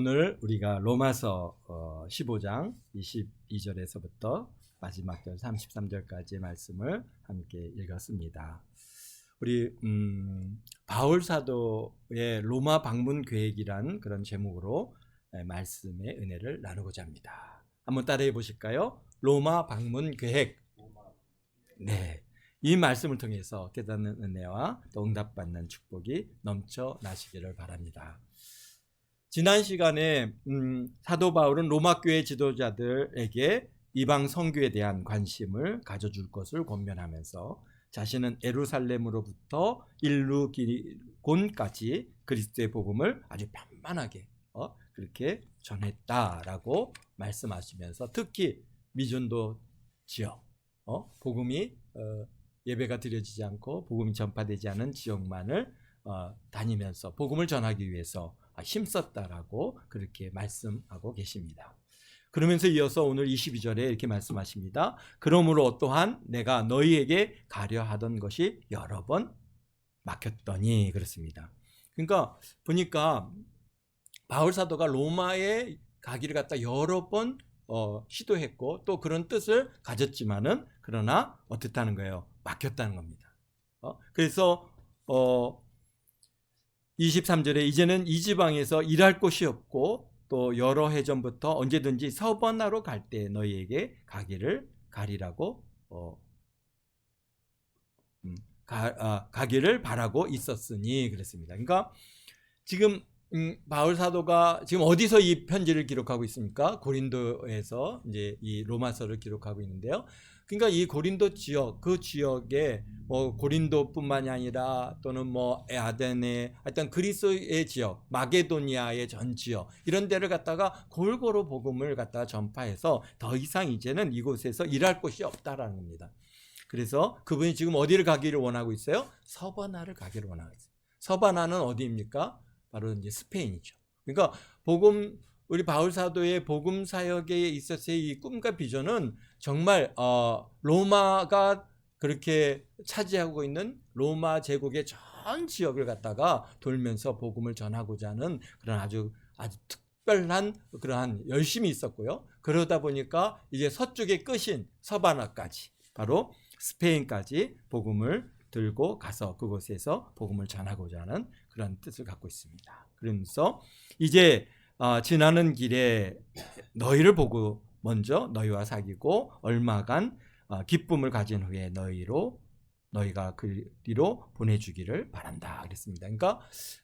오늘 우리가 로마서 15장 22절에서부터 마지막 절 33절까지의 말씀을 함께 읽었습니다. 우리 바울 사도의 로마 방문 계획이란 그런 제목으로 말씀의 은혜를 나누고자 합니다. 한번 따라해 보실까요? 로마 방문 계획. 네, 이 말씀을 통해서 깨닫는 은혜와 또 응답받는 축복이 넘쳐 나시기를 바랍니다. 지난 시간에 사도 바울은 로마 교회 지도자들에게 이방 선교에 대한 관심을 가져줄 것을 권면하면서 자신은 예루살렘으로부터 일루기곤까지 그리스도의 복음을 아주 편만하게 그렇게 전했다라고 말씀하시면서 특히 미전도 지역 복음이 예배가 드려지지 않고 복음이 전파되지 않은 지역만을 다니면서 복음을 전하기 위해서 힘썼다라고 그렇게 말씀하고 계십니다. 그러면서 이어서 오늘 22절에 이렇게 말씀하십니다. 그러므로 또한 내가 너희에게 가려 하던 것이 여러 번 막혔더니 그렇습니다. 그러니까 보니까 바울 사도가 로마에 가기를 갖다 여러 번 시도했고 또 그런 뜻을 가졌지만은 그러나 어떻다는 거예요? 막혔다는 겁니다. 그래서 23절에 이제는 이 지방에서 일할 곳이 없고 또 여러 해 전부터 언제든지 서번하러 갈 때 너희에게 가기를 바라고 있었으니 그랬습니다. 그러니까 지금 바울 사도가 지금 어디서 이 편지를 기록하고 있습니까? 고린도에서 이제 이 로마서를 기록하고 있는데요. 그러니까 이 고린도 지역, 그 지역에 뭐 고린도뿐만이 아니라 또는 뭐 아덴의 하여튼 그리스의 지역, 마게도니아의 전 지역 이런 데를 갖다가 골고루 복음을 갖다가 전파해서 더 이상 이제는 이곳에서 일할 곳이 없다라는 겁니다. 그래서 그분이 지금 어디를 가기를 원하고 있어요? 서바나를 가기를 원하고 있어요. 서바나는 어디입니까? 바로 이제 스페인이죠. 그러니까 우리 바울 사도의 복음 사역에 있어서의 이 꿈과 비전은 정말 로마가 그렇게 차지하고 있는 로마 제국의 전 지역을 갖다가 돌면서 복음을 전하고자 하는 그런 아주 특별한 그러한 열심이 있었고요. 그러다 보니까 이제 서쪽의 끝인 서바나까지 바로 스페인까지 복음을 들고 가서 그곳에서 복음을 전하고자 하는 그런 뜻을 갖고 있습니다. 그러면서 이제 지나는 길에 너희를 보고 먼저 너희와 사귀고 얼마간 기쁨을 가진 후에 너희가 그리로 보내주기를 바란다 그랬습니다. 그러니까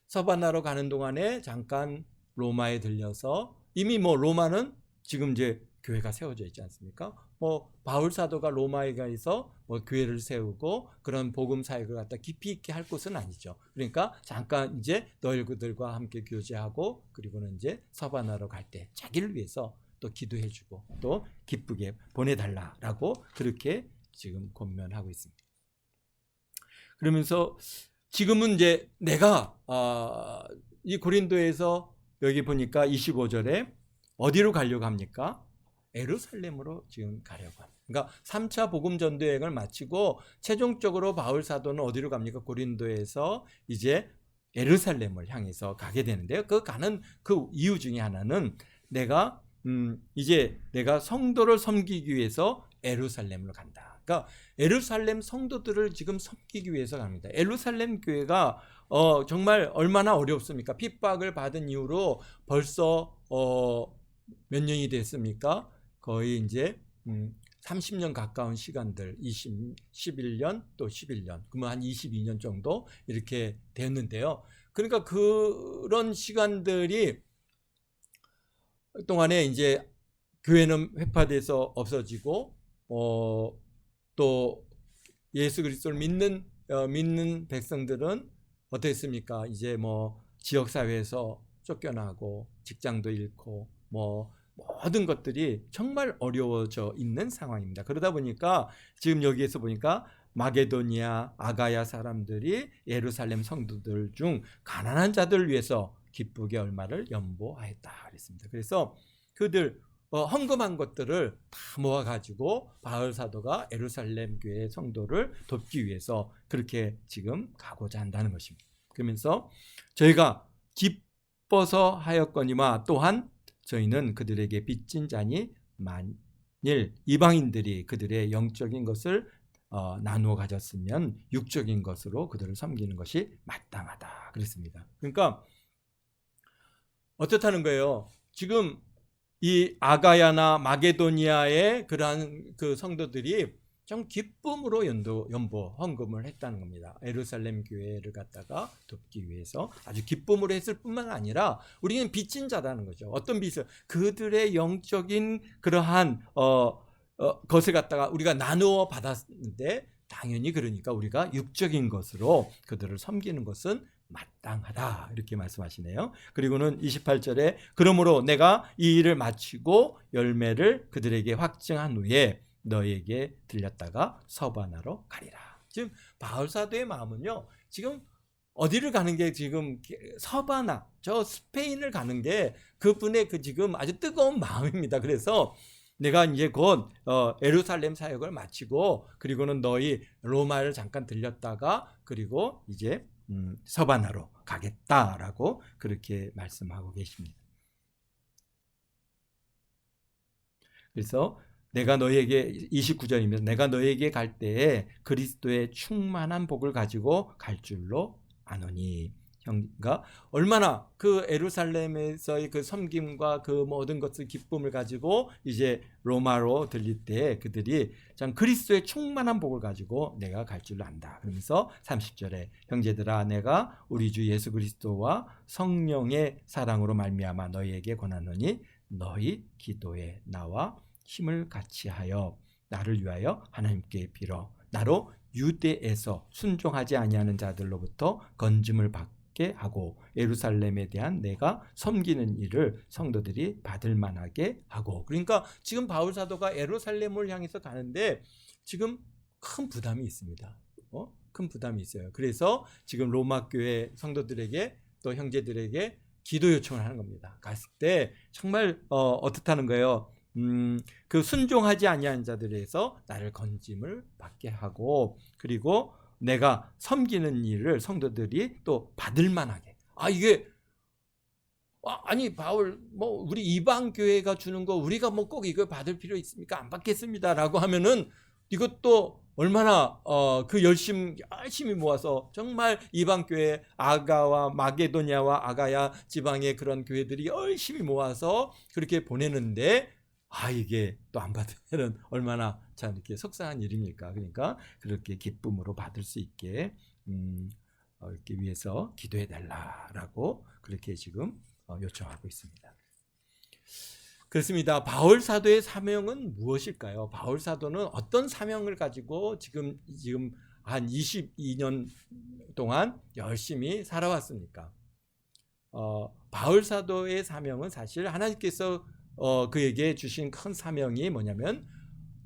서바나로 가는 동안에 잠깐 로마에 들려서 이미 뭐 로마는 지금 이제 교회가 세워져 있지 않습니까? 뭐 바울 사도가 로마에 가서 뭐 교회를 세우고 그런 복음 사역을 갖다 깊이 있게 할 곳은 아니죠. 그러니까 잠깐 이제 너희들과 함께 교제하고 그리고는 이제 서바나로 갈 때 자기를 위해서 또 기도해주고 또 기쁘게 보내달라라고 그렇게 지금 권면하고 있습니다. 그러면서 지금은 이제 내가 이 고린도에서 여기 보니까 25절에 어디로 가려고 합니까? 예루살렘으로 지금 가려고 합니다. 그러니까 3차 복음 전도 여행을 마치고 최종적으로 바울 사도는 어디로 갑니까? 고린도에서 이제 예루살렘을 향해서 가게 되는데요. 그 가는 그 이유 중에 하나는 이제 내가 성도를 섬기기 위해서 예루살렘으로 간다. 그러니까 예루살렘 성도들을 지금 섬기기 위해서 갑니다. 예루살렘 교회가 정말 얼마나 어렵습니까? 핍박을 받은 이후로 벌써 몇 년이 됐습니까? 거의 이제 30년 가까운 시간들 11년 또 11년 그러면 한 22년 정도 이렇게 됐는데요. 그러니까 그런 시간들이 동안에 이제 교회는 회파돼서 없어지고 또 예수 그리스도를 믿는 백성들은 어땠습니까? 이제 뭐 지역 사회에서 쫓겨나고 직장도 잃고 뭐 모든 것들이 정말 어려워져 있는 상황입니다. 그러다 보니까 지금 여기에서 보니까 마게도니아, 아가야 사람들이 예루살렘 성도들 중 가난한 자들을 위해서 기쁘게 얼마를 연보하였다 그랬습니다. 그래서 그들 헌금한 것들을 다 모아가지고 바울 사도가 예루살렘 교회 성도를 돕기 위해서 그렇게 지금 가고자 한다는 것입니다. 그러면서 저희가 기뻐서 하였거니와 또한 저희는 그들에게 빚진 자니 만일 이방인들이 그들의 영적인 것을 나누어 가졌으면 육적인 것으로 그들을 섬기는 것이 마땅하다 그랬습니다. 그러니까 어떻다는 거예요? 지금 이 아가야나 마게도니아의 그러한 그 성도들이 좀 기쁨으로 연보 헌금을 했다는 겁니다. 예루살렘 교회를 갖다가 돕기 위해서 아주 기쁨으로 했을 뿐만 아니라 우리는 빚진 자라는 거죠. 어떤 빚을? 그들의 영적인 그러한 것을 갖다가 우리가 나누어 받았는데 당연히 그러니까 우리가 육적인 것으로 그들을 섬기는 것은 마땅하다 이렇게 말씀하시네요. 그리고는 28절에 그러므로 내가 이 일을 마치고 열매를 그들에게 확증한 후에 너에게 들렸다가 서바나로 가리라. 지금 바울 사도의 마음은요, 지금 어디를 가는 게 지금 서바나, 저 스페인을 가는 게 그분의 그 지금 아주 뜨거운 마음입니다. 그래서 내가 이제 곧 예루살렘 사역을 마치고 그리고는 너희 로마를 잠깐 들렸다가 그리고 이제 서바나로 가겠다라고 그렇게 말씀하고 계십니다. 그래서 내가 너에게 29절입니다. 내가 너에게 갈 때에 그리스도의 충만한 복을 가지고 갈 줄로 아노니. 그러니까 얼마나 그 예루살렘에서의 그 섬김과 그 모든 것을 기쁨을 가지고 이제 로마로 들릴 때 그들이 참 그리스도의 충만한 복을 가지고 내가 갈 줄로 안다. 그러면서 30절에 형제들아 내가 우리 주 예수 그리스도와 성령의 사랑으로 말미암아 너희에게 권하노니 너희 기도에 나와 힘을 같이 하여 나를 위하여 하나님께 빌어 나로 유대에서 순종하지 아니하는 자들로부터 건짐을 받게 하고 예루살렘에 대한 내가 섬기는 일을 성도들이 받을 만하게 하고. 그러니까 지금 바울 사도가 예루살렘을 향해서 가는데 지금 큰 부담이 있습니다. 큰 부담이 있어요. 그래서 지금 로마 교회 성도들에게 또 형제들에게 기도 요청을 하는 겁니다. 갔을 때 정말 어떻다는 거예요? 그 순종하지 아니한 자들에서 나를 건짐을 받게 하고 그리고 내가 섬기는 일을 성도들이 또 받을 만하게. 이게 아니 바울 뭐 우리 이방 교회가 주는 거 우리가 뭐 꼭 이거 받을 필요 있습니까? 안 받겠습니다라고 하면은 이것도 얼마나 그 열심히 모아서 정말 이방 교회 아가와 마게도냐와 아가야 지방의 그런 교회들이 열심히 모아서 그렇게 보내는데 이게 또 안 받으면 얼마나 참 이렇게 속상한 일입니까? 그러니까 그렇게 기쁨으로 받을 수 있게 이렇게 위해서 기도해 달라라고 그렇게 지금 요청하고 있습니다. 그렇습니다. 바울 사도의 사명은 무엇일까요? 바울 사도는 어떤 사명을 가지고 지금 한 22년 동안 열심히 살아왔습니까? 바울 사도의 사명은 사실 하나님께서 그에게 주신 큰 사명이 뭐냐면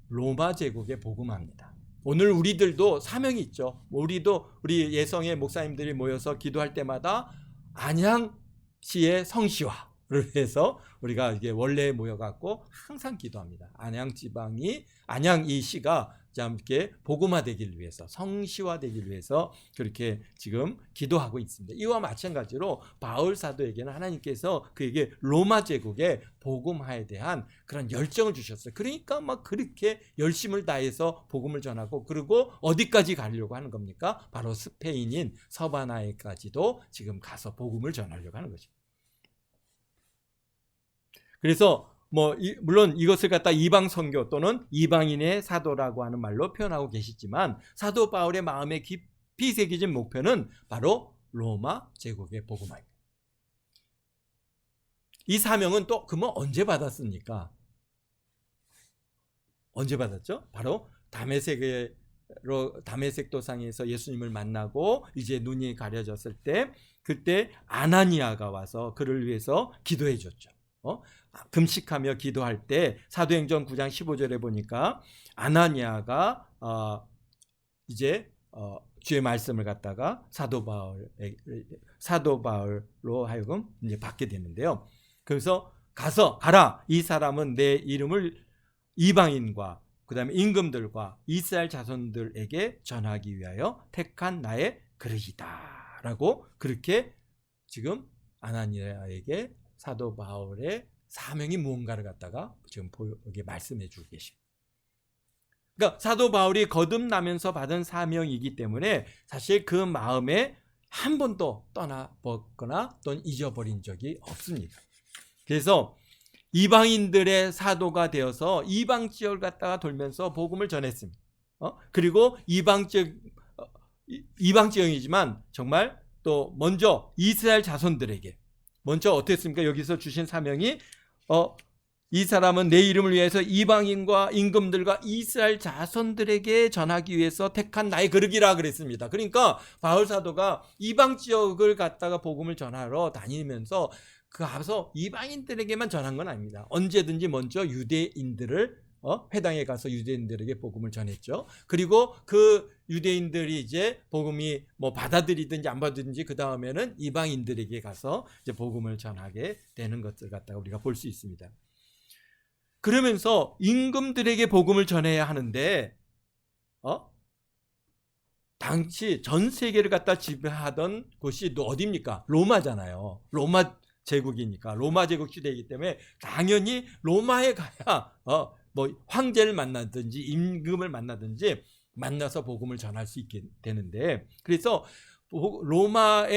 로마 제국에 복음합니다. 오늘 우리들도 사명이 있죠. 우리도 우리 예성의 목사님들이 모여서 기도할 때마다 안양시의 성시화를 위해서 우리가 이게 원래 모여갖고 항상 기도합니다. 안양 지방이 안양 이 시가 참 이렇게 복음화되기를 위해서 성시화되기를 위해서 그렇게 지금 기도하고 있습니다. 이와 마찬가지로 바울 사도에게는 하나님께서 그에게 로마 제국의 복음화에 대한 그런 열정을 주셨어요. 그러니까 막 그렇게 열심을 다해서 복음을 전하고 그리고 어디까지 가려고 하는 겁니까? 바로 스페인인 서바나에까지도 지금 가서 복음을 전하려고 하는 거죠. 그래서 물론 이것을 갖다 이방 선교 또는 이방인의 사도라고 하는 말로 표현하고 계시지만 사도 바울의 마음에 깊이 새겨진 목표는 바로 로마 제국의 복음화입니다. 이 사명은 또 그러면 언제 받았습니까? 언제 받았죠? 바로 다메섹 도상에서 예수님을 만나고 이제 눈이 가려졌을 때 그때 아나니아가 와서 그를 위해서 기도해 줬죠. 금식하며 기도할 때 사도행전 9장 15절에 보니까 아나니아가 이제 주의 말씀을 갖다가 사도 바울로 하여금 이제 받게 되는데요. 그래서 가라. 이 사람은 내 이름을 이방인과 그다음에 임금들과 이스라엘 자손들에게 전하기 위하여 택한 나의 그릇이다라고 그렇게 지금 아나니아에게 사도 바울의 사명이 무언가를 갖다가 지금 여기 말씀해 주고 계십니다. 그러니까 사도 바울이 거듭나면서 받은 사명이기 때문에 사실 그 마음에 한 번도 떠나보거나 또는 잊어버린 적이 없습니다. 그래서 이방인들의 사도가 되어서 이방 지역을 갖다가 돌면서 복음을 전했습니다. 그리고 이방 지역이지만 정말 또 먼저 이스라엘 자손들에게 먼저 어땠습니까? 여기서 주신 사명이 이 사람은 내 이름을 위해서 이방인과 임금들과 이스라엘 자손들에게 전하기 위해서 택한 나의 거룩이라 그랬습니다. 그러니까 바울 사도가 이방 지역을 갖다가 복음을 전하러 다니면서 그 앞서 이방인들에게만 전한 건 아닙니다. 언제든지 먼저 유대인들을 회당에 가서 유대인들에게 복음을 전했죠. 그리고 그 유대인들이 이제 복음이 뭐 받아들이든지 안 받아들이든지 그 다음에는 이방인들에게 가서 이제 복음을 전하게 되는 것들 갖다가 우리가 볼 수 있습니다. 그러면서 임금들에게 복음을 전해야 하는데 당시 전 세계를 갖다 지배하던 곳이 또 어디입니까? 로마잖아요. 로마 제국이니까 로마 제국 시대이기 때문에 당연히 로마에 가야 뭐 황제를 만나든지 임금을 만나든지 만나서 복음을 전할 수 있게 되는데, 그래서 로마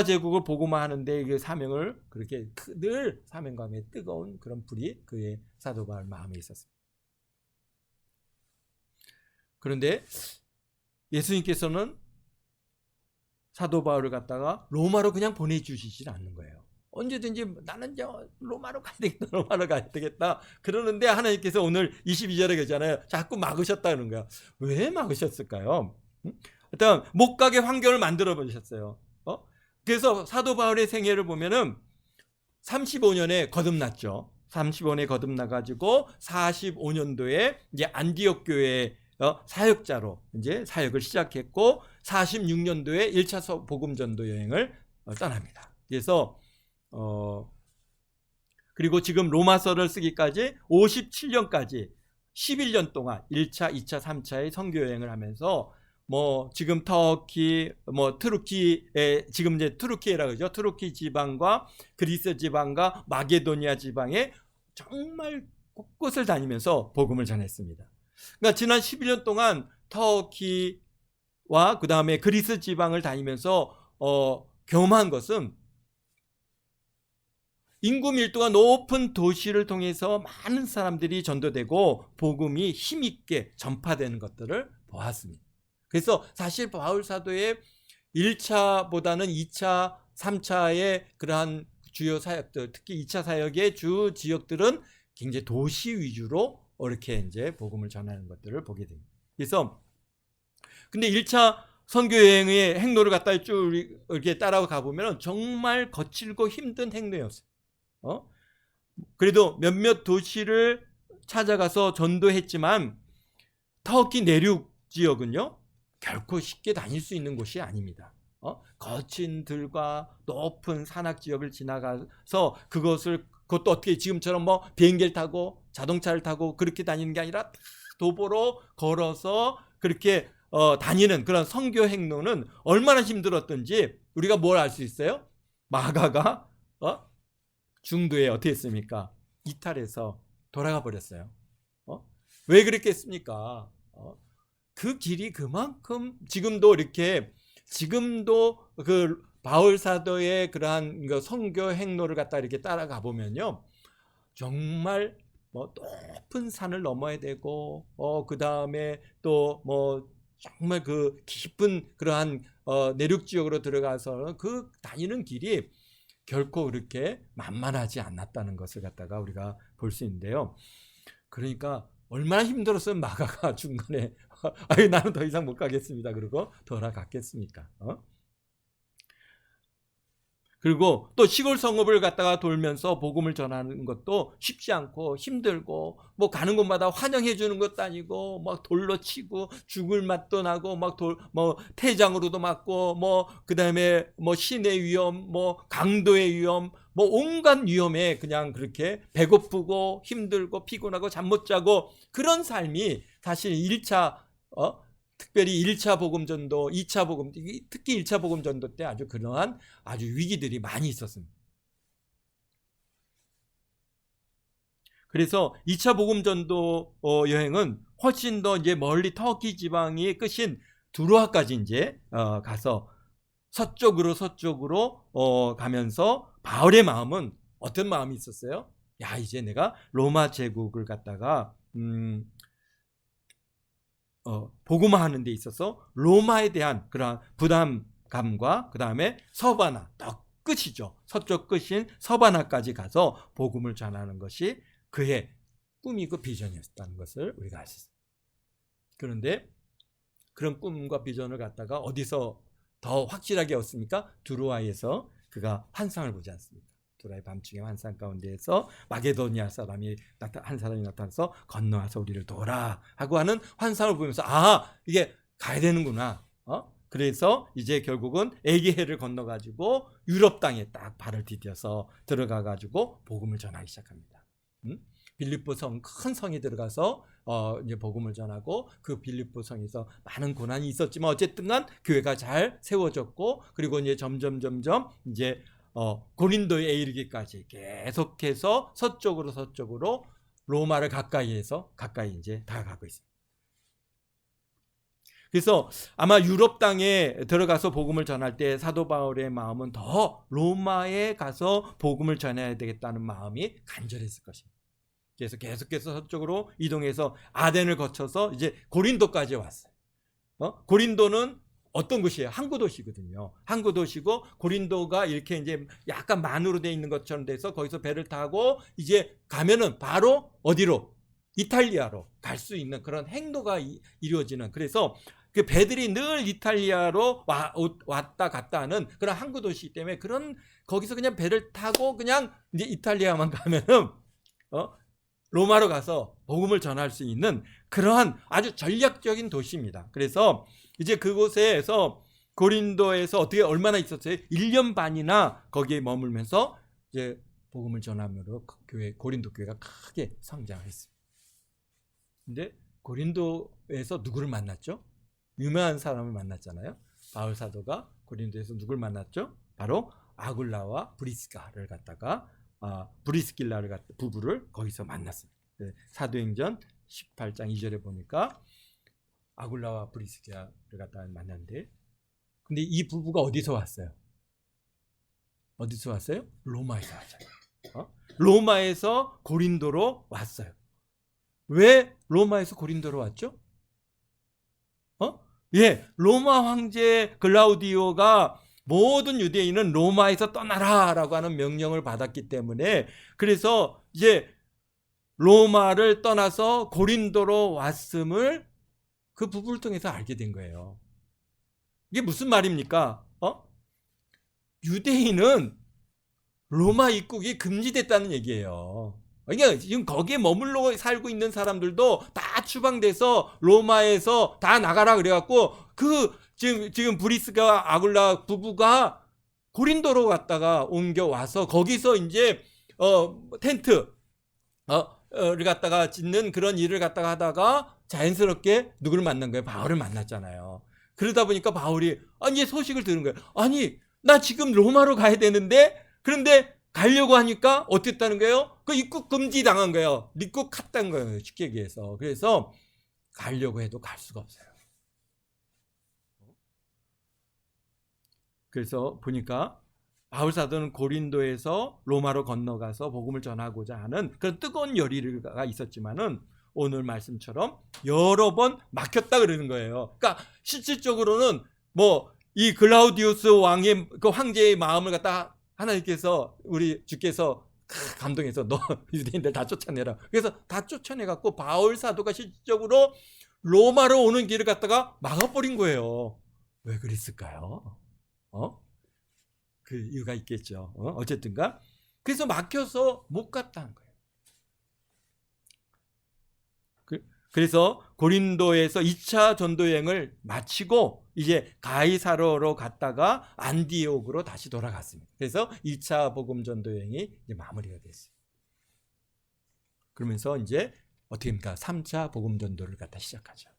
제국을 복음화하는데 그 사명을 그렇게 늘 사명감에 뜨거운 그런 불이 그의 사도 바울 마음에 있었습니다. 그런데 예수님께서는 사도 바울을 갖다가 로마로 그냥 보내주시질 않는 거예요. 언제든지 나는 로마로 가야 되겠다, 로마로 가야 되겠다 그러는데 하나님께서 오늘 22절에 계잖아요. 자꾸 막으셨다는 거야. 왜 막으셨을까요? 일단 못 가게 환경을 만들어 버리셨어요. 그래서 사도 바울의 생애를 보면은 35년에 거듭났죠. 35년에 거듭나가지고 45년도에 이제 안디옥 교회 사역자로 이제 사역을 시작했고 46년도에 1차 복음 전도 여행을 떠납니다. 그래서 그리고 지금 로마서를 쓰기까지 57년까지 11년 동안 1차, 2차, 3차의 선교 여행을 하면서 뭐 지금 터키, 뭐 트루키에 지금 이제 트루키에라고 그러죠. 트루키 지방과 그리스 지방과 마게도니아 지방에 정말 곳곳을 다니면서 복음을 전했습니다. 그러니까 지난 11년 동안 터키와 그 다음에 그리스 지방을 다니면서 경험한 것은 인구 밀도가 높은 도시를 통해서 많은 사람들이 전도되고 복음이 힘있게 전파되는 것들을 보았습니다. 그래서 사실 바울 사도의 1차보다는 2차, 3차의 그러한 주요 사역들, 특히 2차 사역의 주 지역들은 굉장히 도시 위주로 이렇게 이제 복음을 전하는 것들을 보게 됩니다. 그래서 근데 1차 선교 여행의 행로를 갖다 쭉 이렇게 따라가 보면 정말 거칠고 힘든 행로였어요. 그래도 몇몇 도시를 찾아가서 전도했지만 터키 내륙 지역은요 결코 쉽게 다닐 수 있는 곳이 아닙니다. 거친 들과 높은 산악 지역을 지나가서 그것도 어떻게 지금처럼 뭐 비행기를 타고 자동차를 타고 그렇게 다니는 게 아니라 도보로 걸어서 그렇게 다니는 그런 선교 행로는 얼마나 힘들었던지 우리가 뭘 알 수 있어요? 마가가 중도에 어떻게 했습니까? 이탈해서 돌아가 버렸어요. 왜 그랬겠습니까? 그 길이 그만큼 지금도 그 바울 사도의 그러한 선교 행로를 갖다 이렇게 따라가 보면요, 정말 뭐 높은 산을 넘어야 되고, 그 다음에 또 뭐 정말 그 깊은 그러한 내륙 지역으로 들어가서 그 다니는 길이 결코 그렇게 만만하지 않았다는 것을 갖다가 우리가 볼 수 있는데요. 그러니까 얼마나 힘들었으면 마가가 중간에 아유 나는 더 이상 못 가겠습니다 그러고 돌아갔겠습니까? 그리고 또 시골 성읍을 갖다가 돌면서 복음을 전하는 것도 쉽지 않고 힘들고, 뭐 가는 곳마다 환영해 주는 것도 아니고 막 돌로 치고 죽을 맛도 나고 막 뭐 태장으로도 맞고 뭐 그다음에 뭐 신의 위험, 뭐 강도의 위험, 뭐 온갖 위험에 그냥 그렇게 배고프고 힘들고 피곤하고 잠 못 자고 그런 삶이 사실 1차 특별히 1차 복음 전도, 2차 복음, 특히 1차 복음 전도 때 아주 그러한 아주 위기들이 많이 있었습니다. 그래서 2차 복음 전도 여행은 훨씬 더 이제 멀리 터키 지방의 끝인 두로아까지 이제 가서 서쪽으로 가면서 바울의 마음은 어떤 마음이 있었어요? 야, 이제 내가 로마 제국을 갖다가 복음화하는 데 있어서 로마에 대한 그런 부담감과 그 다음에 서바나, 더 끝이죠. 서쪽 끝인 서바나까지 가서 복음을 전하는 것이 그의 꿈이고 비전이었다는 것을 우리가 알 수 있습니다. 그런데 그런 꿈과 비전을 갖다가 어디서 더 확실하게 얻습니까? 두로아에서 그가 환상을 보지 않습니까? 두로아의 밤중에 환상 가운데에서 마게도니아 사람이 한 사람이 나타나서 건너와서 우리를 도라 하고 하는 환상을 보면서 이게 가야 되는구나. 그래서 이제 결국은 에게해를 건너가지고 유럽 땅에 딱 발을 디뎌서 들어가가지고 복음을 전하기 시작합니다. 빌립보 성, 큰 성에 들어가서 이제 복음을 전하고 그 빌립보 성에서 많은 고난이 있었지만 어쨌든간 교회가 잘 세워졌고 그리고 이제 점점 이제 고린도에 이르기까지 계속해서 서쪽으로 로마를 가까이 이제 다가가고 있습니다. 그래서 아마 유럽 땅에 들어가서 복음을 전할 때 사도 바울의 마음은 더 로마에 가서 복음을 전해야 되겠다는 마음이 간절했을 것입니다. 그래서 계속해서 서쪽으로 이동해서 아덴을 거쳐서 이제 고린도까지 왔어요. 고린도는 어떤 곳이에요? 항구 도시거든요. 항구 도시고 고린도가 이렇게 이제 약간 만으로 돼 있는 것처럼 돼서 거기서 배를 타고 이제 가면은 바로 어디로? 이탈리아로 갈 수 있는 그런 행로가 이루어지는, 그래서 그 배들이 늘 이탈리아로 왔다 갔다 하는 그런 항구 도시이기 때문에 그런 거기서 그냥 배를 타고 그냥 이제 이탈리아만 가면은 로마로 가서 복음을 전할 수 있는 그러한 아주 전략적인 도시입니다. 그래서 이제 그곳에서 고린도에서 어떻게 얼마나 있었어요? 1년 반이나 거기에 머물면서 이제 복음을 전함으로 고린도 교회가 크게 성장했습니다. 근데 고린도에서 누구를 만났죠? 유명한 사람을 만났잖아요. 바울 사도가 고린도에서 누구를 만났죠? 바로 아굴라와 브리스길라를 갖다가 부부를 거기서 만났습니다. 사도행전 18장 2절에 보니까 아굴라와 브리스길라를 갖다가 만났는데, 근데 이 부부가 어디서 왔어요? 로마에서 왔잖아요. 로마에서 고린도로 왔어요. 왜 로마에서 고린도로 왔죠? 로마 황제 글라우디오가 모든 유대인은 로마에서 떠나라라고 하는 명령을 받았기 때문에, 그래서 이제 로마를 떠나서 고린도로 왔음을 그 부부를 통해서 알게 된 거예요. 이게 무슨 말입니까? 유대인은 로마 입국이 금지됐다는 얘기예요. 그러니까 지금 거기에 머물러 살고 있는 사람들도 다 추방돼서 로마에서 다 나가라 그래갖고 지금 브리스가 아굴라 부부가 고린도로 갔다가 옮겨와서 거기서 이제 텐트 를 갖다가 짓는 그런 일을 갖다가 하다가 자연스럽게 누구를 만난 거예요? 바울을 만났잖아요. 그러다 보니까 바울이 이제 소식을 들은 거예요. 아니, 나 지금 로마로 가야 되는데, 그런데 가려고 하니까 어땠다는 거예요? 그 입국 금지 당한 거예요. 입국했다는 거예요, 쉽게 얘기해서. 그래서 가려고 해도 갈 수가 없어요. 그래서 보니까 바울 사도는 고린도에서 로마로 건너가서 복음을 전하고자 하는 그런 뜨거운 열의가 있었지만은 오늘 말씀처럼 여러 번 막혔다 그러는 거예요. 그러니까 실질적으로는 이 글라우디우스 왕의 그 황제의 마음을 갖다 하나님께서, 우리 주께서 감동해서 너 유대인들 다 쫓아내라. 그래서 다 쫓아내갖고 바울 사도가 실질적으로 로마로 오는 길을 갖다가 막아버린 거예요. 왜 그랬을까요? 그 이유가 있겠죠. 어쨌든가 그래서 막혀서 못 갔다는 거예요. 그래서 고린도에서 2차 전도 여행을 마치고 이제 가이사로로 갔다가 안디옥으로 다시 돌아갔습니다. 그래서 2차 복음 전도 여행이 이제 마무리가 됐어요. 그러면서 이제 어떻게 합니까? 3차 복음 전도를 갖다 시작하죠.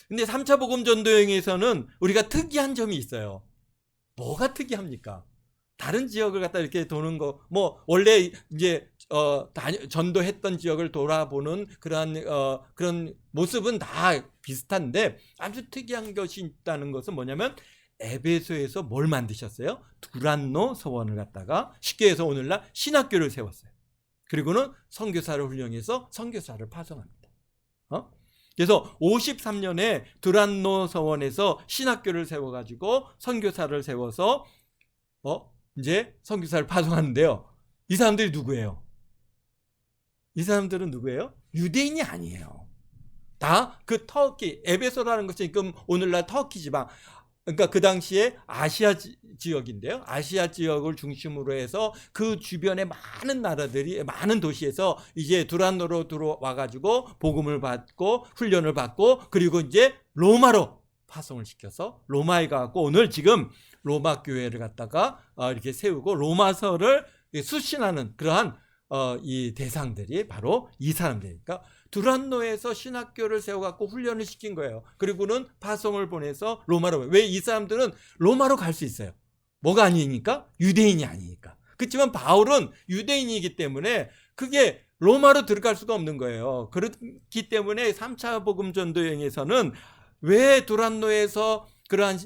근데 3차 복음 전도 여행에서는 우리가 특이한 점이 있어요. 뭐가 특이합니까? 다른 지역을 갖다 이렇게 도는 거, 뭐 원래 이제 전도했던 지역을 돌아보는 그런 모습은 다 비슷한데 아주 특이한 것이 있다는 것은 뭐냐면 에베소에서 뭘 만드셨어요? 두란노 서원을 갖다가 쉽게 해서 오늘날 신학교를 세웠어요. 그리고는 선교사를 훈련해서 선교사를 파송합니다. 그래서 53년에 두란노 서원에서 신학교를 세워가지고 선교사를 세워서 이제 선교사를 파송하는데요. 이 사람들이 누구예요? 이 사람들은 누구예요? 유대인이 아니에요. 다 그 터키, 에베소라는 것은 지금 오늘날 터키 지방, 그러니까 그 당시에 아시아 지역인데요. 아시아 지역을 중심으로 해서 그 주변의 많은 나라들이, 많은 도시에서 이제 두란노로 들어와가지고 복음을 받고 훈련을 받고 그리고 이제 로마로 파송을 시켜서 로마에 가고 오늘 지금 로마 교회를 갖다가 이렇게 세우고 로마서를 수신하는 그러한 이 대상들이 바로 이 사람들이니까 두란노에서 신학교를 세워갖고 훈련을 시킨 거예요. 그리고는 파송을 보내서 로마로. 왜 이 사람들은 로마로 갈 수 있어요? 뭐가 아니니까? 유대인이 아니니까. 그렇지만 바울은 유대인이기 때문에 그게 로마로 들어갈 수가 없는 거예요. 그렇기 때문에 3차 복음 전도 여행에서는 왜 두란노에서 그러한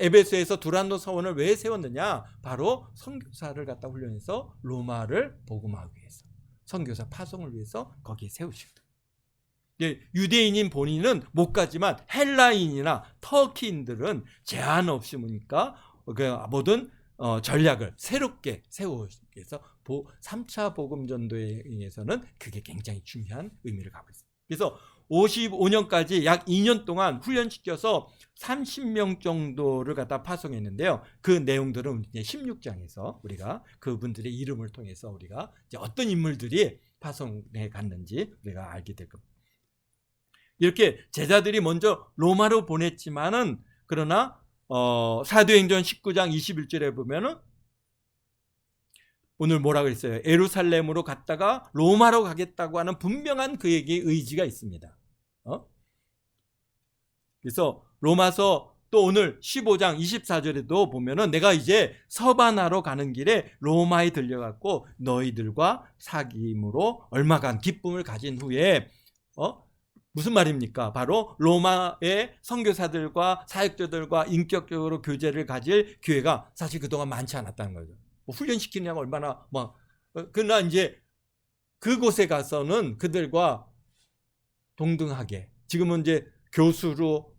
에베소에서 두란노 서원을 왜 세웠느냐? 바로 선교사를 갖다 훈련해서 로마를 복음하기 위해서, 선교사 파송을 위해서 거기에 세우시고, 유대인인 본인은 못 가지만 헬라인이나 터키인들은 제한 없이 보니까 모든 전략을 새롭게 세우기 위해서 3차 복음 전도에서는 그게 굉장히 중요한 의미를 갖고 있습니다. 그래서 55년까지 약 2년 동안 훈련시켜서 30명 정도를 갖다 파송했는데요. 그 내용들은 16장에서 우리가 그분들의 이름을 통해서 우리가 이제 어떤 인물들이 파송해 갔는지 우리가 알게 될 겁니다. 이렇게 제자들이 먼저 로마로 보냈지만은 그러나 사도행전 19장 21절에 보면은 오늘 뭐라 그랬어요? 예루살렘으로 갔다가 로마로 가겠다고 하는 분명한 그에게 의지가 있습니다. 그래서 로마서 또 오늘 15장 24절에도 보면은 내가 이제 서바나로 가는 길에 로마에 들려갖고 너희들과 사귐으로 얼마간 기쁨을 가진 후에 무슨 말입니까? 바로 로마의 선교사들과 사역자들과 인격적으로 교제를 가질 기회가 사실 그동안 많지 않았다는 거죠. 훈련시키느냐가 얼마나 그러나 이제 그곳에 가서는 그들과 동등하게 지금은 이제 교수로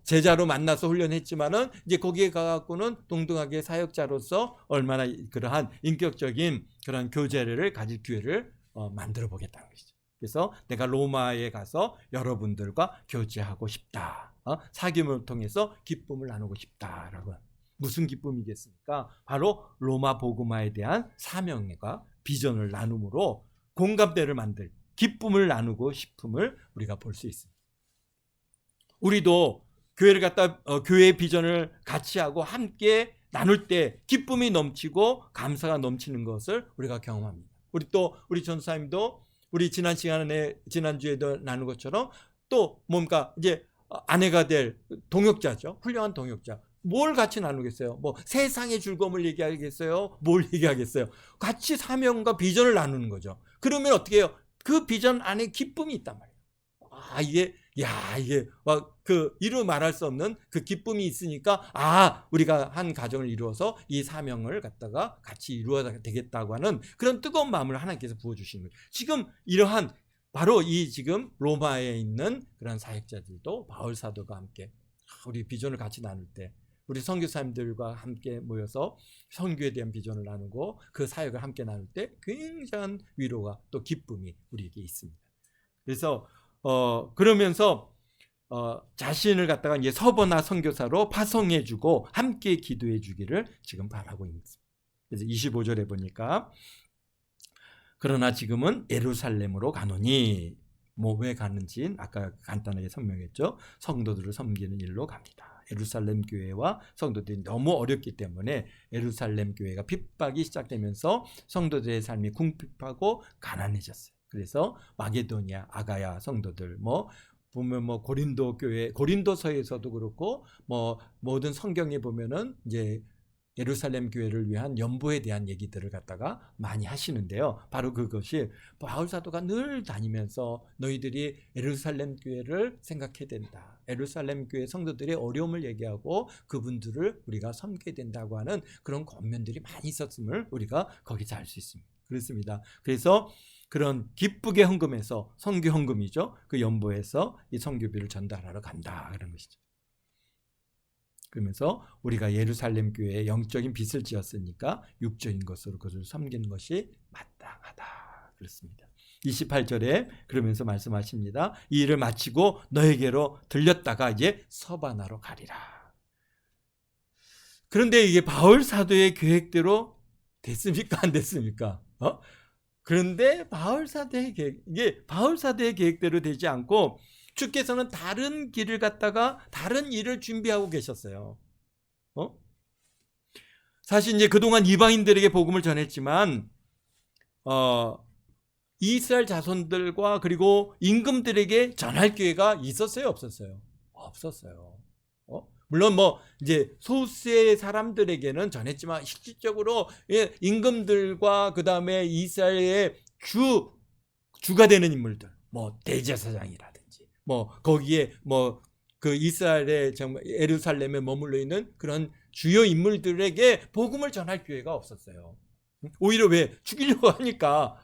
제자로 만나서 훈련했지만은 이제 거기에 가갖고는 동등하게 사역자로서 얼마나 그러한 인격적인 그런 교제를 가질 기회를 만들어 보겠다는 것이죠. 그래서 내가 로마에 가서 여러분들과 교제하고 싶다. 사귐을 통해서 기쁨을 나누고 싶다라고. 무슨 기쁨이겠습니까? 바로 로마 복음화에 대한 사명과 비전을 나눔으로 공감대를 만들, 기쁨을 나누고 싶음을 우리가 볼 수 있습니다. 우리도 교회를 갖다 교회의 비전을 같이 하고 함께 나눌 때 기쁨이 넘치고 감사가 넘치는 것을 우리가 경험합니다. 우리 전사님도 우리 지난주에도 나눈 것처럼 또 뭔가 이제 아내가 될 동역자죠. 훌륭한 동역자. 뭘 같이 나누겠어요? 세상의 즐거움을 얘기하겠어요? 뭘 얘기하겠어요? 같이 사명과 비전을 나누는 거죠. 그러면 어떻게 해요? 그 비전 안에 기쁨이 있단 말이에요. 이게 이루 말할 수 없는 그 기쁨이 있으니까 우리가 한 가정을 이루어서 이 사명을 갖다가 같이 이루어야 되겠다고 하는 그런 뜨거운 마음을 하나님께서 부어주시는 거예요. 지금 이러한 바로 이 지금 로마에 있는 그런 사역자들도 바울 사도가 함께 우리 비전을 같이 나눌 때 우리 선교사님들과 함께 모여서 선교에 대한 비전을 나누고 그 사역을 함께 나눌 때 굉장한 위로가 또 기쁨이 우리에게 있습니다. 그래서 그러면서 자신을 갖다가 이제 서버나 선교사로 파송해주고 함께 기도해주기를 지금 바라고 있습니다. 그래서 25절에 보니까 그러나 지금은 예루살렘으로 가노니 왜 가는지 아까 간단하게 설명했죠. 성도들을 섬기는 일로 갑니다. 예루살렘 교회와 성도들이 너무 어렵기 때문에 예루살렘 교회가 핍박이 시작되면서 성도들의 삶이 궁핍하고 가난해졌어요. 그래서 마게도니아, 아가야 성도들, 보면 뭐 고린도 교회, 고린도서에서도 그렇고 뭐 모든 성경에 보면은 이제 예루살렘 교회를 위한 연보에 대한 얘기들을 갖다가 많이 하시는데요. 바로 그것이 바울 사도가 늘 다니면서 너희들이 예루살렘 교회를 생각해야 된다. 예루살렘 교회 성도들의 어려움을 얘기하고 그분들을 우리가 섬겨야 된다고 하는 그런 권면들이 많이 있었음을 우리가 거기서 알 수 있습니다. 그렇습니다. 그래서 그런 기쁘게 헌금해서 선교 헌금이죠. 그 연보에서 이 선교비를 전달하러 간다 그런 것이죠. 그러면서 우리가 예루살렘 교회에 영적인 빚을 지었으니까 육적인 것으로 그것을 섬기는 것이 마땅하다 그렇습니다. 28절에 그러면서 말씀하십니다. 이 일을 마치고 너에게로 들렸다가 이제 서바나로 가리라. 그런데 이게 바울 사도의 계획대로 됐습니까? 안 됐습니까? 그런데 바울 사도의 계획, 이게 바울 사도의 계획대로 되지 않고 주께서는 다른 길을 갔다가 다른 일을 준비하고 계셨어요. 사실 이제 그동안 이방인들에게 복음을 전했지만 이스라엘 자손들과 그리고 임금들에게 전할 기회가 있었어요, 없었어요? 없었어요. 물론 뭐 이제 소수의 사람들에게는 전했지만 실질적으로 임금들과 그 다음에 이스라엘의 주가 되는 인물들, 뭐 대제사장이라든지, 뭐 거기에 뭐 그 이스라엘의 정말 예루살렘에 머물러 있는 그런 주요 인물들에게 복음을 전할 기회가 없었어요. 오히려 왜 죽이려고 하니까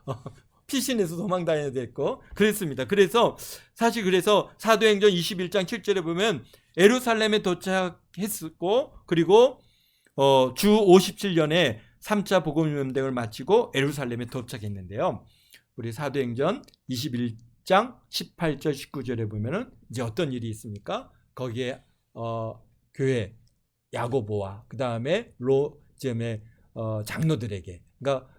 피신해서 도망다녀야 됐고 그랬습니다. 그래서 사실 그래서 사도행전 21장 7절에 보면 예루살렘에 도착했고 그리고 주 57년에 3차 복음운동을 마치고 예루살렘에 도착했는데요. 우리 사도행전 21장 18절 19절에 보면은 이제 어떤 일이 있습니까? 거기에 교회 야고보와 그 다음에 로zem의 장로들에게, 그러니까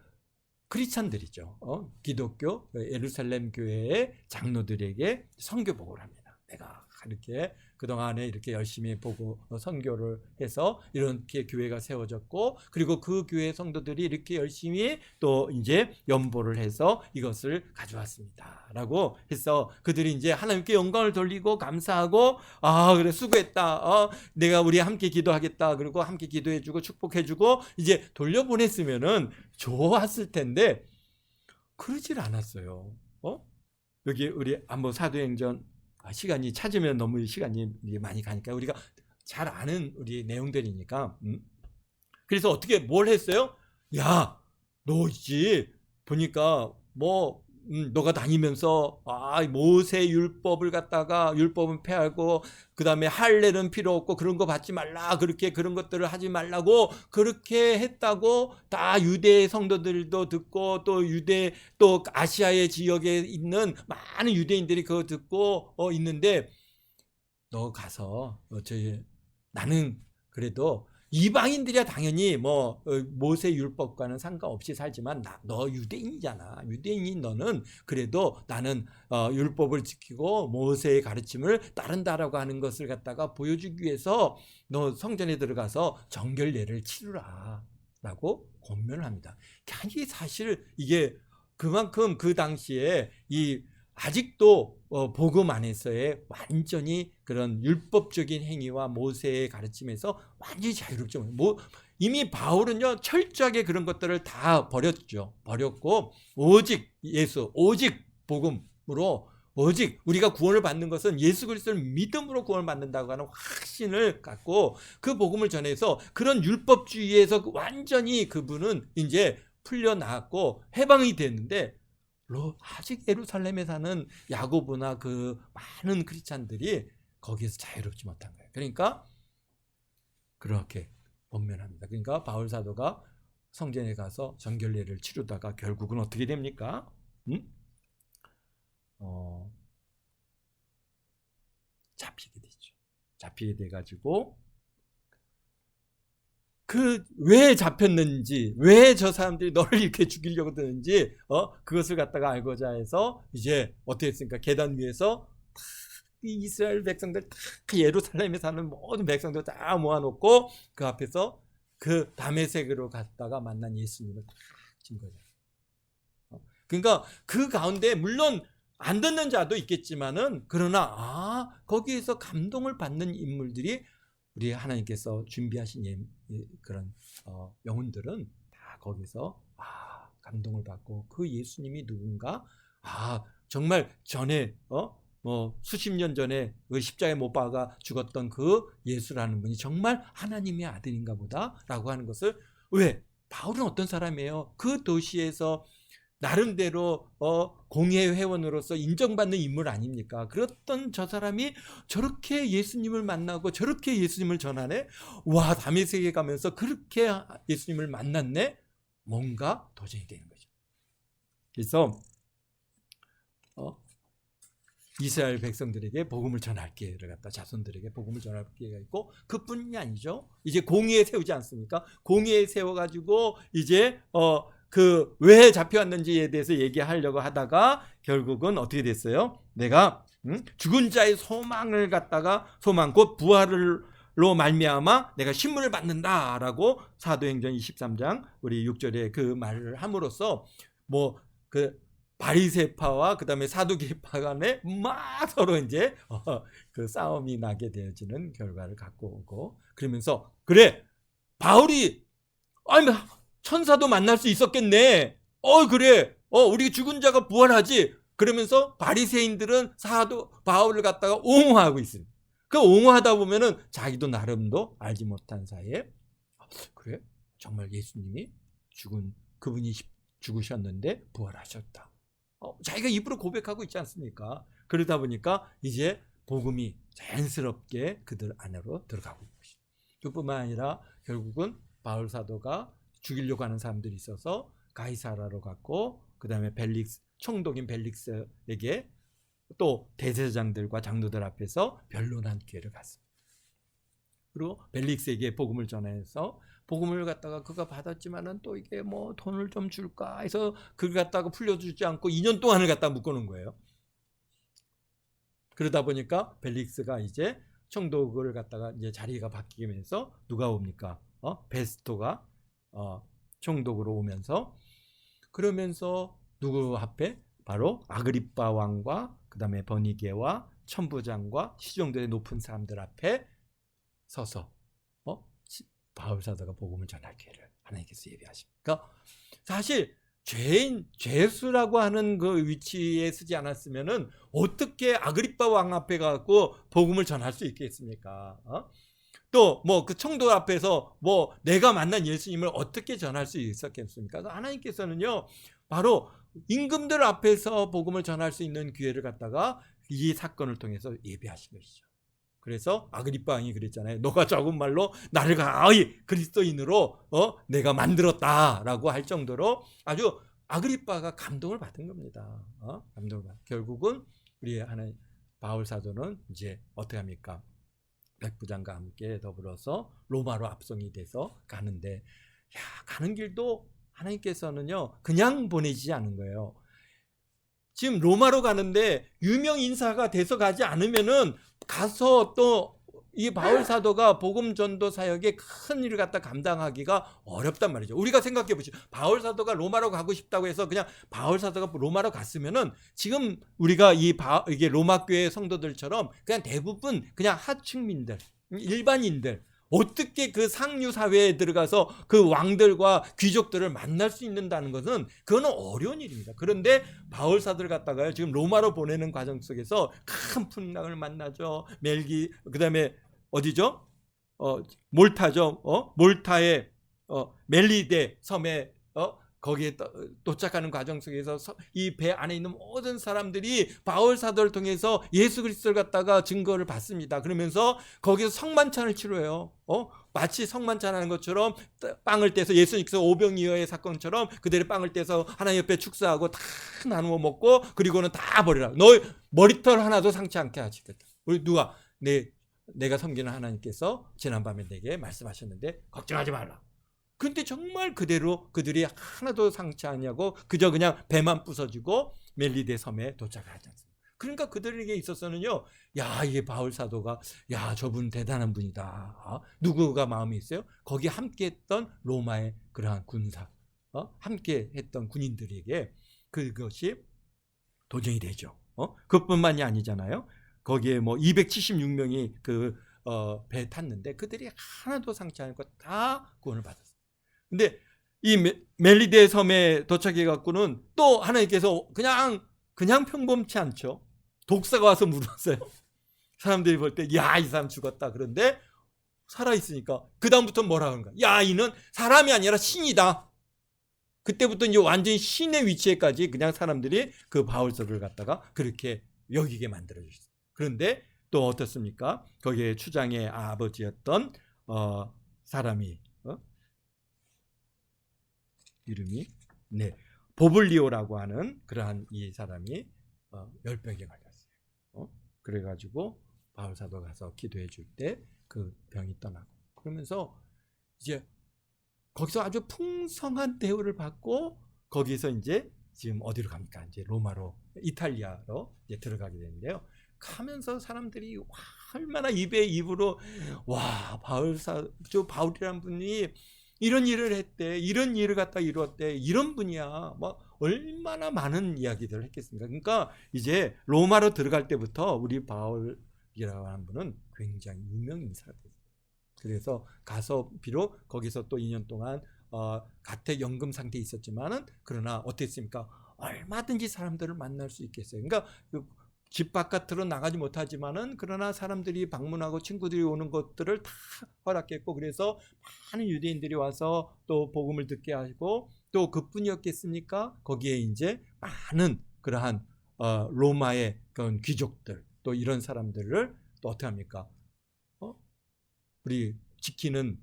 크리스찬들이죠. 기독교 예루살렘 교회의 장로들에게 선교복을 합니다. 내가 이렇게 그동안에 이렇게 열심히 보고 선교를 해서 이렇게 교회가 세워졌고 그리고 그 교회 성도들이 이렇게 열심히 또 이제 연보를 해서 이것을 가져왔습니다 라고 해서 그들이 이제 하나님께 영광을 돌리고 감사하고 그래 수고했다, 내가 우리 함께 기도하겠다, 그리고 함께 기도해주고 축복해주고 이제 돌려보냈으면은 좋았을 텐데 그러질 않았어요. 여기 우리 한번 사도행전 시간이 찾으면 너무 시간이 많이 가니까 우리가 잘 아는 우리 내용들이니까 그래서 어떻게 뭘 했어요? 야, 너 있지 보니까 뭐 너가 다니면서 모세 율법을 갖다가 율법은 폐하고 그 다음에 할례는 필요 없고 그런 거 받지 말라, 그렇게 그런 것들을 하지 말라고 그렇게 했다고 다 유대 성도들도 듣고 또 유대 또 아시아의 지역에 있는 많은 유대인들이 그거 듣고 있는데 너 가서 나는 그래도 이방인들이야 당연히 뭐 모세 율법과는 상관없이 살지만 너 유대인이잖아. 유대인인 너는 그래도 나는 율법을 지키고 모세의 가르침을 따른다라고 하는 것을 갖다가 보여주기 위해서 너 성전에 들어가서 정결례를 치르라 라고 권면을 합니다. 이게 사실 이게 그만큼 그 당시에 이 아직도 복음 안에서의 완전히 그런 율법적인 행위와 모세의 가르침에서 완전히 자유롭죠. 이미 바울은요 철저하게 그런 것들을 다 버렸고 오직 예수, 오직 복음으로, 오직 우리가 구원을 받는 것은 예수 그리스도를 믿음으로 구원을 받는다고 하는 확신을 갖고 그 복음을 전해서 그런 율법주의에서 완전히 그분은 이제 풀려나왔고 해방이 됐는데 아직 예루살렘에 사는 야고보나 그 많은 크리스찬들이 거기에서 자유롭지 못한 거예요. 그러니까 그렇게 권면합니다. 그러니까 바울 사도가 성전에 가서 정결례를 치르다가 결국은 어떻게 됩니까? 잡히게 되죠. 잡히게 돼가지고 왜 잡혔는지, 왜 저 사람들이 너를 이렇게 죽이려고 드는지, 그것을 갖다가 알고자 해서 이제 어떻게 했습니까? 계단 위에서 이스라엘 백성들 다 예루살렘에 사는 모든 백성들 다 모아놓고 그 앞에서 그 다메섹으로 갔다가 만난 예수님을 딱 진 거죠. 그러니까 그 가운데 물론 안 듣는 자도 있겠지만은 그러나 거기에서 감동을 받는 인물들이 우리 하나님께서 준비하신 그런 영혼들은 다 거기서 감동을 받고 그 예수님이 누군가 정말 전에 수십 년 전에 그 십자가에 못 박아 죽었던 그 예수라는 분이 정말 하나님의 아들인가 보다라고 하는 것을 왜? 바울은 어떤 사람이에요? 그 도시에서 나름대로 공예 회원으로서 인정받는 인물 아닙니까? 그랬던 저 사람이 저렇게 예수님을 만나고 저렇게 예수님을 전하네? 와, 다메섹에 가면서 그렇게 예수님을 만났네? 뭔가 도전이 되는 거죠. 그래서 이스라엘 백성들에게 복음을 전할 기회를 갖다 자손들에게 복음을 전할 기회가 있고 그뿐이 아니죠. 이제 공의에 세우지 않습니까? 공의에 세워가지고 이제 왜 잡혀왔는지에 대해서 얘기하려고 하다가 결국은 어떻게 됐어요? 내가 죽은 자의 소망을 갖다가 소망 곧 부활로 말미암아 내가 신문을 받는다라고 사도행전 23장 우리 6절에 그 말을 함으로써 바리새파와 그다음에 사두개파 간에 막 서로 이제 그 싸움이 나게 되어지는 결과를 갖고 오고 그러면서 그래 바울이 천사도 만날 수 있었겠네. 그래. 우리 죽은 자가 부활하지. 그러면서 바리새인들은 사도 바울을 갖다가 옹호하고 있습니다. 그 옹호하다 보면은 자기도 나름도 알지 못한 사이에 그래? 정말 예수님이 그분이 죽으셨는데 부활하셨다. 자기가 입으로 고백하고 있지 않습니까? 그러다 보니까 이제 복음이 자연스럽게 그들 안으로 들어가고 있는 것이죠. 그뿐만 아니라 결국은 바울 사도가 죽이려고 하는 사람들이 있어서 가이사라로 갔고 그 다음에 총독인 벨릭스에게 또 대제사장들과 장로들 앞에서 변론한 기회를 갖습니다. 그리고 벨릭스에게 복음을 전해서 복음을 갖다가 그가 받았지만은 또 이게 돈을 좀 줄까 해서 그걸 갖다가 풀려주지 않고 2년 동안을 갖다 묶어놓은 거예요. 그러다 보니까 벨릭스가 이제 총독을 갖다가 이제 자리가 바뀌면서 누가 옵니까? 베스토가 총독으로 오면서 그러면서 누구 앞에? 바로 아그리빠 왕과 그 다음에 버니게와 천부장과 시종들의 높은 사람들 앞에 서서 바울 사도가 복음을 전할 기회를 하나님께서 예비하십니다. 그러니까 사실 죄수라고 하는 그 위치에 서지 않았으면은 어떻게 아그리빠 왕 앞에 가고 복음을 전할 수 있겠습니까? 또 그 총독 앞에서 내가 만난 예수님을 어떻게 전할 수 있었겠습니까? 하나님께서는요 바로 임금들 앞에서 복음을 전할 수 있는 기회를 갖다가 이 사건을 통해서 예비하신 것이죠. 그래서 아그리빠 왕이 그랬잖아요. 너가 적은 말로 나를 그리스도인으로 내가 만들었다라고 할 정도로 아주 아그리빠가 감동을 받은 겁니다. 감동을 받. 결국은 우리 하나님 바울 사도는 이제 어떻게 합니까? 백부장과 함께 더불어서 로마로 압송이 돼서 가는데 가는 길도 하나님께서는요 그냥 보내지 않은 거예요. 지금 로마로 가는데 유명 인사가 돼서 가지 않으면은 가서 또 이 바울 사도가 복음 전도 사역에 큰 일을 갖다 감당하기가 어렵단 말이죠. 우리가 생각해 보시죠. 바울 사도가 로마로 가고 싶다고 해서 그냥 바울 사도가 로마로 갔으면은 지금 우리가 이게 로마 교회 성도들처럼 그냥 대부분 그냥 하층민들, 일반인들 어떻게 그 상류 사회에 들어가서 그 왕들과 귀족들을 만날 수 있는다는 것은 그거는 어려운 일입니다. 그런데 바울 사도를 갖다가요 지금 로마로 보내는 과정 속에서 큰 풍랑을 만나죠. 그다음에 어디죠? 몰타죠. 몰타의 멜리데 섬에 거기에 도착하는 과정 속에서 이 배 안에 있는 모든 사람들이 바울 사도를 통해서 예수 그리스도를 갖다가 증거를 받습니다. 그러면서 거기서 성만찬을 치러요. 마치 성만찬하는 것처럼 빵을 떼서 예수님께서 오병이어의 사건처럼 그들의 빵을 떼서 하나님 옆에 축사하고 다 나누어 먹고 그리고는 다 버리라. 너 머리털 하나도 상치 않게 하시겠다. 우리 누가 내가 섬기는 하나님께서 지난밤에 내게 말씀하셨는데 걱정하지 말라. 근데 정말 그대로 그들이 하나도 상치 않냐고 그저 그냥 배만 부서지고 멜리데 섬에 도착하지 않습니다. 그러니까 그들에게 있어서는요, 이게 바울 사도가 저분 대단한 분이다. 누구가 마음이 있어요? 거기 함께했던 로마의 그러한 군사, 함께했던 군인들에게 그것이 도전이 되죠. 그것뿐만이 아니잖아요. 거기에 뭐 276명이 그 배에 탔는데 그들이 하나도 상처 않고 다 구원을 받았어요. 근데 이 멜리데 섬에 도착해 갖고는 또 하나님께서 그냥 평범치 않죠. 독사가 와서 물었어요. 사람들이 볼 때 야, 이 사람 죽었다. 그런데 살아 있으니까 그 다음부터 뭐라 그런가? 야, 이는 사람이 아니라 신이다. 그때부터 이제 완전히 신의 위치에까지 그냥 사람들이 그 바울서를 갖다가 그렇게 여기게 만들어 주셨어요. 그런데 또 어떻습니까? 거기에 추장의 아버지였던 사람이 이름이 보블리오라고 하는 그러한 이 사람이 열병에 걸렸어요. 그래가지고 바울 사도 가서 기도해 줄 때 그 병이 떠나고, 그러면서 이제 거기서 아주 풍성한 대우를 받고 거기서 이제 지금 어디로 갑니까? 이제 로마로, 이탈리아로 이제 들어가게 되는데요. 가면서 사람들이 얼마나 입으로 와, 바울이란 분이 이런 일을 했대, 이런 일을 갖다 이루었대, 이런 분이야, 뭐 얼마나 많은 이야기들을 했겠습니까? 그러니까 이제 로마로 들어갈 때부터 우리 바울이라고 하는 분은 굉장히 유명 인사가 됐어요. 그래서 가서 비록 거기서 또 2년 동안 가택연금 상태에 있었지만은, 그러나 어땠습니까? 얼마든지 사람들을 만날 수 있겠어요. 그러니까 집 바깥으로 나가지 못하지만은 그러나 사람들이 방문하고 친구들이 오는 것들을 다 허락했고, 그래서 많은 유대인들이 와서 또 복음을 듣게 하고, 또 그뿐이었겠습니까? 거기에 이제 많은 그러한 로마의 그런 귀족들, 또 이런 사람들을 또 어떻게 합니까? 우리 지키는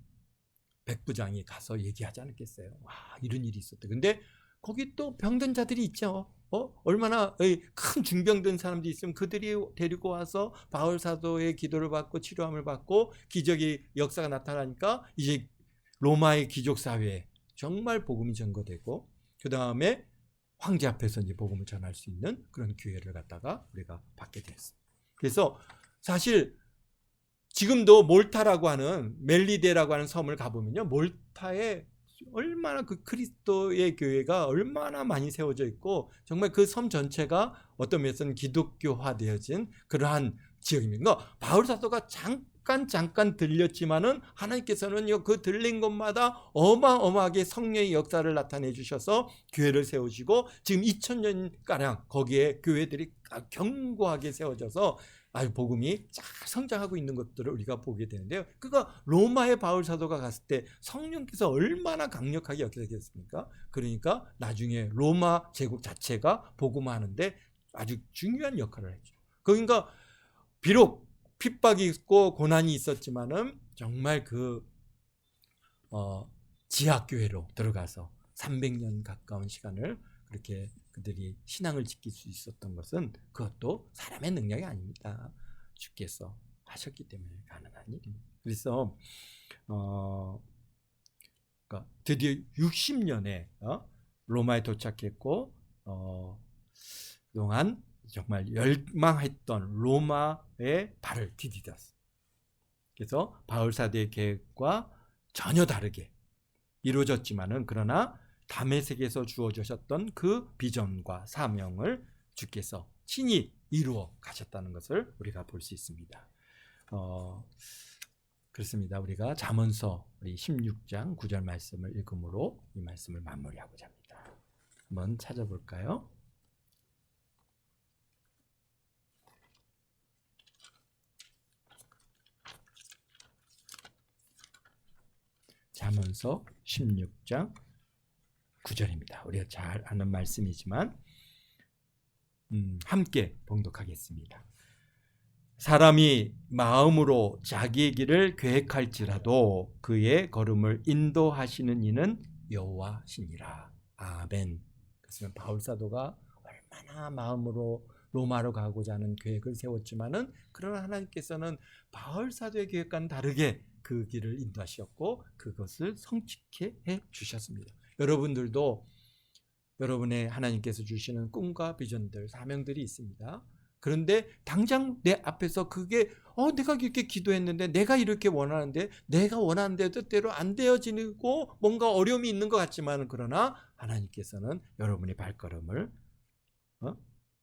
백부장이 가서 얘기하지 않았겠어요? 와, 이런 일이 있었대. 근데 거기 또 병든 자들이 있죠. 얼마나 큰 중병든 사람들이 있으면 그들이 데리고 와서 바울 사도의 기도를 받고 치료함을 받고 기적의 역사가 나타나니까 이제 로마의 귀족 사회에 정말 복음이 전거되고, 그 다음에 황제 앞에서 이제 복음을 전할 수 있는 그런 기회를 갖다가 우리가 받게 됐어요. 그래서 사실 지금도 몰타라고 하는, 멜리데라고 하는 섬을 가보면요, 몰타에 얼마나 그 그리스도의 교회가 얼마나 많이 세워져 있고, 정말 그 섬 전체가 어떤 면에서는 기독교화되어진 그러한 지역입니다. 그러니까 바울 사도가 잠깐 들렸지만은 하나님께서는요, 그 들린 곳마다 어마어마하게 성령의 역사를 나타내 주셔서 교회를 세우시고, 지금 2000년가량 거기에 교회들이 견고하게 세워져서 아주 복음이 잘 성장하고 있는 것들을 우리가 보게 되는데요. 그가 로마의 바울 사도가 갔을 때 성령께서 얼마나 강력하게 역사했겠습니까? 그러니까 나중에 로마 제국 자체가 복음하는데 아주 중요한 역할을 했죠. 그러니까 비록 핍박이 있고 고난이 있었지만은 정말 그 지하교회로 들어가서 300년 가까운 시간을 그렇게 그들이 신앙을 지킬 수 있었던 것은 그것도 사람의 능력이 아닙니다. 주께서 하셨기 때문에 가능한 일입니다. 그래서 그러니까 드디어 60년에 로마에 도착했고, 그동안 정말 열망했던 로마의 발을 디디었어요. 그래서 바울 사도의 계획과 전혀 다르게 이루어졌지만은, 그러나 다메섹에서 주어주셨던 그 비전과 사명을 주께서 친히 이루어 가셨다는 것을 우리가 볼 수 있습니다. 그렇습니다. 우리가 잠언서 우리 16장 9절 말씀을 읽음으로 이 말씀을 마무리하고자 합니다. 한번 찾아볼까요? 잠언서 16장 9절입니다. 우리가 잘 아는 말씀이지만 함께 봉독하겠습니다. 사람이 마음으로 자기의 길을 계획할지라도 그의 걸음을 인도하시는 이는 여호와시니라. 아멘. 그래서 바울 사도가 얼마나 마음으로 로마로 가고자 하는 계획을 세웠지만은, 그러나 하나님께서는 바울 사도의 계획과는 다르게 그 길을 인도하셨고 그것을 성취케 해 주셨습니다. 여러분들도 여러분의 하나님께서 주시는 꿈과 비전들, 사명들이 있습니다. 그런데 당장 내 앞에서 그게 내가 이렇게 기도했는데, 내가 이렇게 원하는데, 내가 원하는 뜻대로 안 되어지고 뭔가 어려움이 있는 것 같지만, 그러나 하나님께서는 여러분의 발걸음을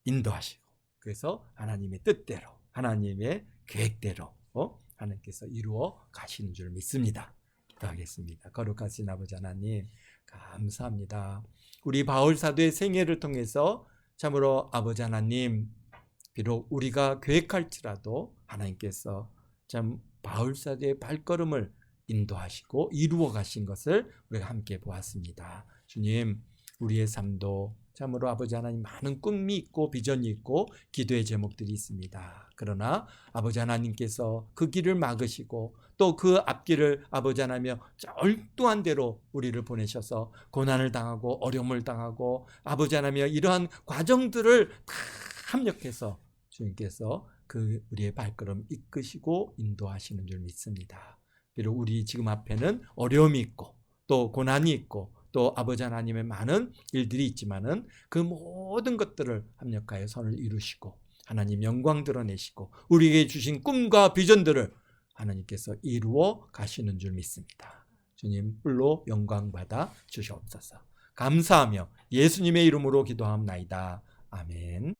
인도하시고 그래서 하나님의 뜻대로, 하나님의 계획대로 하나님께서 이루어 가시는 줄 믿습니다. 기도하겠습니다. 거룩하신 아버지 하나님, 감사합니다. 우리 바울 사도의 생애를 통해서 참으로 아버지 하나님, 비록 우리가 계획할지라도 하나님께서 참 바울 사도의 발걸음을 인도하시고 이루어 가신 것을 우리가 함께 보았습니다. 주님, 우리의 삶도 참으로 아버지 하나님 많은 꿈이 있고 비전이 있고 기도의 제목들이 있습니다. 그러나 아버지 하나님께서 그 길을 막으시고 또 그 앞길을 아버지 하나님이여 쫄도한 대로 우리를 보내셔서 고난을 당하고 어려움을 당하고 아버지 하나님이여 이러한 과정들을 다 합력해서 주님께서 그 우리의 발걸음 이끄시고 인도하시는 줄 믿습니다. 비록 우리 지금 앞에는 어려움이 있고 또 고난이 있고 또 아버지 하나님의 많은 일들이 있지만은 그 모든 것들을 합력하여 선을 이루시고 하나님 영광 드러내시고 우리에게 주신 꿈과 비전들을 하나님께서 이루어 가시는 줄 믿습니다. 주님 홀로 영광 받아 주시옵소서. 감사하며 예수님의 이름으로 기도합나이다. 아멘.